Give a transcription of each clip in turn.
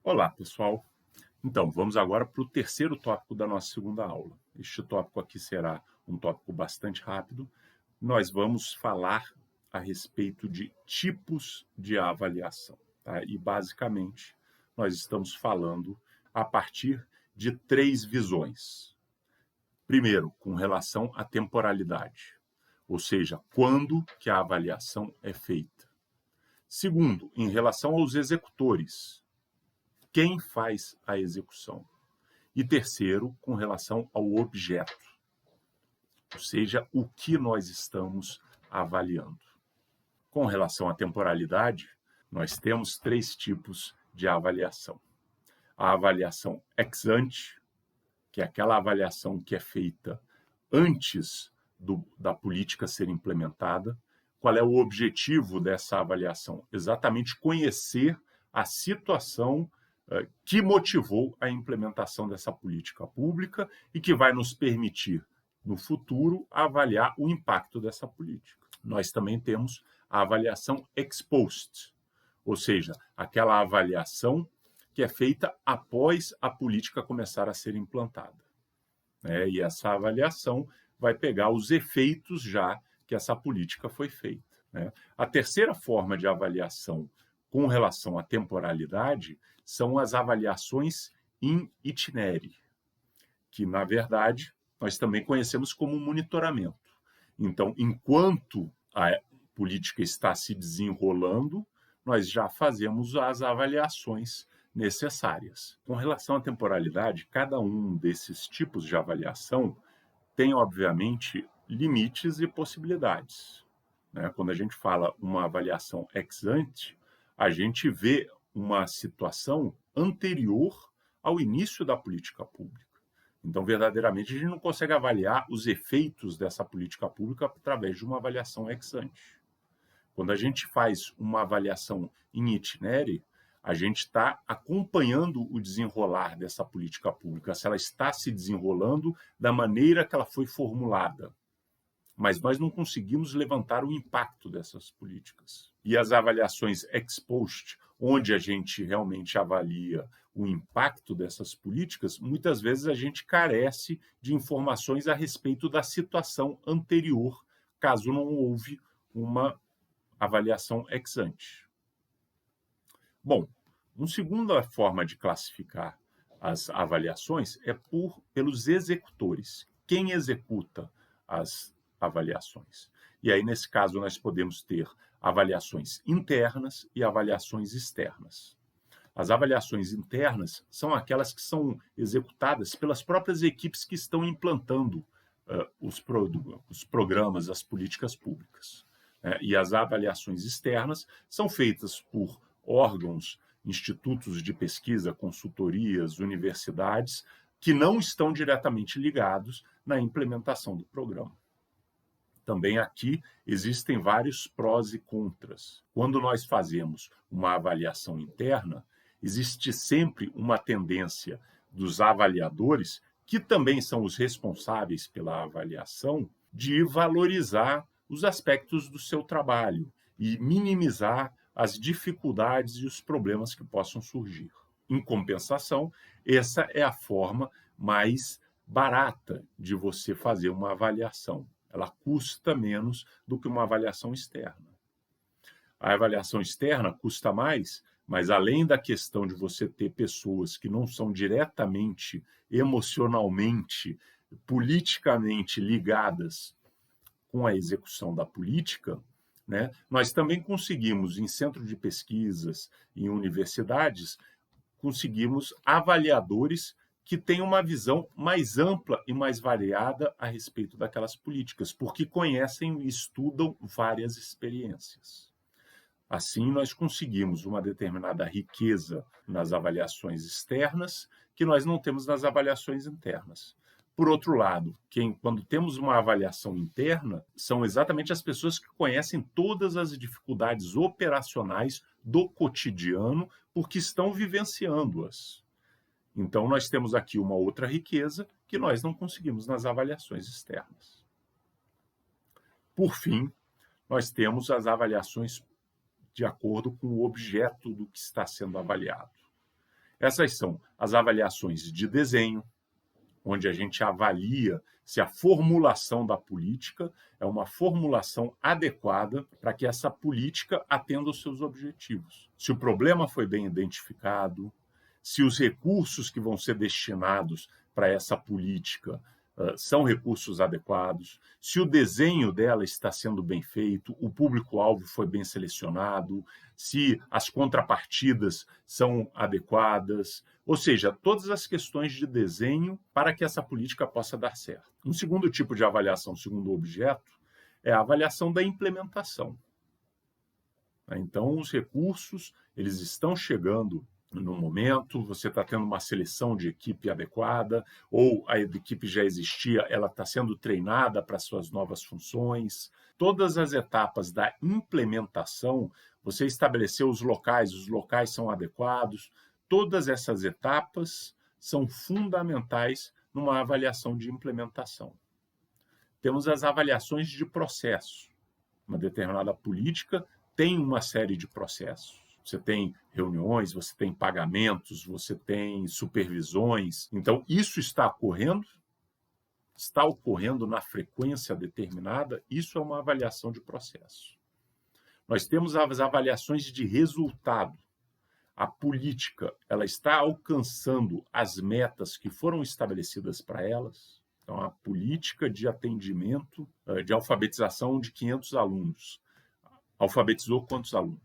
Olá, pessoal. Então, vamos agora para o terceiro tópico da nossa segunda aula. Este tópico aqui será um tópico bastante rápido. Nós vamos falar a respeito de tipos de avaliação, tá? E, basicamente, nós estamos falando a partir de três visões. Primeiro, com relação à temporalidade, ou seja, quando que a avaliação é feita. Segundo, em relação aos executores, quem faz a execução. E terceiro, com relação ao objeto, ou seja, o que nós estamos avaliando. Com relação à temporalidade, nós temos três tipos de avaliação. A avaliação ex ante, que é aquela avaliação que é feita antes da política ser implementada. Qual é o objetivo dessa avaliação? Exatamente conhecer a situação que motivou a implementação dessa política pública e que vai nos permitir, no futuro, avaliar o impacto dessa política. Nós também temos a avaliação ex post, ou seja, aquela avaliação que é feita após a política começar a ser implantada. E essa avaliação vai pegar os efeitos já que essa política foi feita. A terceira forma de avaliação com relação à temporalidade são as avaliações in itinere, que, na verdade, nós também conhecemos como monitoramento. Então, enquanto a política está se desenrolando, nós já fazemos as avaliações necessárias. Com relação à temporalidade, cada um desses tipos de avaliação tem, obviamente, limites e possibilidades. Quando a gente fala uma avaliação ex ante, a gente vê uma situação anterior ao início da política pública. Então, verdadeiramente, a gente não consegue avaliar os efeitos dessa política pública através de uma avaliação ex ante. Quando a gente faz uma avaliação in itinere, a gente está acompanhando o desenrolar dessa política pública, se ela está se desenrolando da maneira que ela foi formulada. Mas nós não conseguimos levantar o impacto dessas políticas. E as avaliações ex post, onde a gente realmente avalia o impacto dessas políticas, muitas vezes a gente carece de informações a respeito da situação anterior, caso não houve uma avaliação ex ante. Bom, uma segunda forma de classificar as avaliações é pelos executores. Quem executa as avaliações? E aí, nesse caso, nós podemos ter avaliações internas e avaliações externas. As avaliações internas são aquelas que são executadas pelas próprias equipes que estão implantando os programas, as políticas públicas. E as avaliações externas são feitas por órgãos, institutos de pesquisa, consultorias, universidades, que não estão diretamente ligados na implementação do programa. Também aqui existem vários prós e contras. Quando nós fazemos uma avaliação interna, existe sempre uma tendência dos avaliadores, que também são os responsáveis pela avaliação, de valorizar os aspectos do seu trabalho e minimizar as dificuldades e os problemas que possam surgir. Em compensação, essa é a forma mais barata de você fazer uma avaliação. Ela custa menos do que uma avaliação externa. A avaliação externa custa mais, mas além da questão de você ter pessoas que não são diretamente, emocionalmente, politicamente ligadas com a execução da política, nós também conseguimos, em centros de pesquisas, em universidades, conseguimos avaliadores que têm uma visão mais ampla e mais variada a respeito daquelas políticas, porque conhecem e estudam várias experiências. Assim, nós conseguimos uma determinada riqueza nas avaliações externas que nós não temos nas avaliações internas. Por outro lado, quando temos uma avaliação interna, são exatamente as pessoas que conhecem todas as dificuldades operacionais do cotidiano, porque estão vivenciando-as. Então, nós temos aqui uma outra riqueza que nós não conseguimos nas avaliações externas. Por fim, nós temos as avaliações de acordo com o objeto do que está sendo avaliado. Essas são as avaliações de desenho, onde a gente avalia se a formulação da política é uma formulação adequada para que essa política atenda aos seus objetivos. Se o problema foi bem identificado, se os recursos que vão ser destinados para essa política são recursos adequados, se o desenho dela está sendo bem feito, o público-alvo foi bem selecionado, se as contrapartidas são adequadas, ou seja, todas as questões de desenho para que essa política possa dar certo. Um segundo tipo de avaliação, segundo o objeto, é a avaliação da implementação. Então, os recursos, eles estão chegando no momento, você está tendo uma seleção de equipe adequada, ou a equipe já existia, ela está sendo treinada para suas novas funções. Todas as etapas da implementação, você estabeleceu os locais são adequados. Todas essas etapas são fundamentais numa avaliação de implementação. Temos as avaliações de processo. Uma determinada política tem uma série de processos. Você tem reuniões, você tem pagamentos, você tem supervisões. Então, isso está ocorrendo na frequência determinada, isso é uma avaliação de processo. Nós temos as avaliações de resultado. A política, ela está alcançando as metas que foram estabelecidas para elas. Então, a política de atendimento, de alfabetização de 500 alunos. Alfabetizou quantos alunos?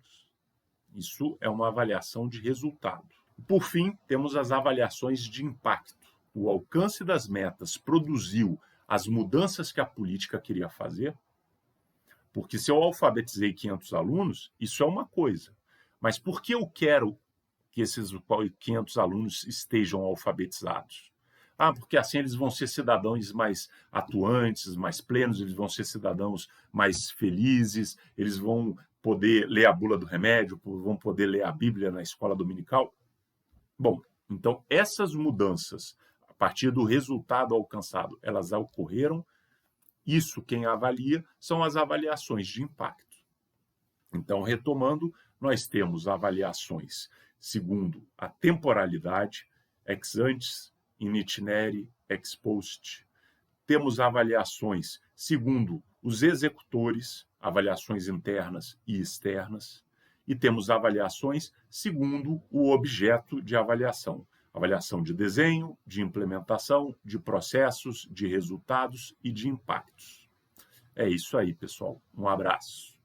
Isso é uma avaliação de resultado. Por fim, temos as avaliações de impacto. O alcance das metas produziu as mudanças que a política queria fazer? Porque se eu alfabetizei 500 alunos, isso é uma coisa. Mas por que eu quero que esses 500 alunos estejam alfabetizados? Porque assim eles vão ser cidadãos mais atuantes, mais plenos, eles vão ser cidadãos mais felizes, eles vão poder ler a bula do remédio, vão poder ler a Bíblia na escola dominical. Bom, então essas mudanças, a partir do resultado alcançado, elas ocorreram. Isso quem avalia são as avaliações de impacto. Então, retomando, nós temos avaliações segundo a temporalidade, ex ante, in itinere, ex post. Temos avaliações segundo os executores, avaliações internas e externas, e temos avaliações segundo o objeto de avaliação. Avaliação de desenho, de implementação, de processos, de resultados e de impactos. É isso aí, pessoal. Um abraço.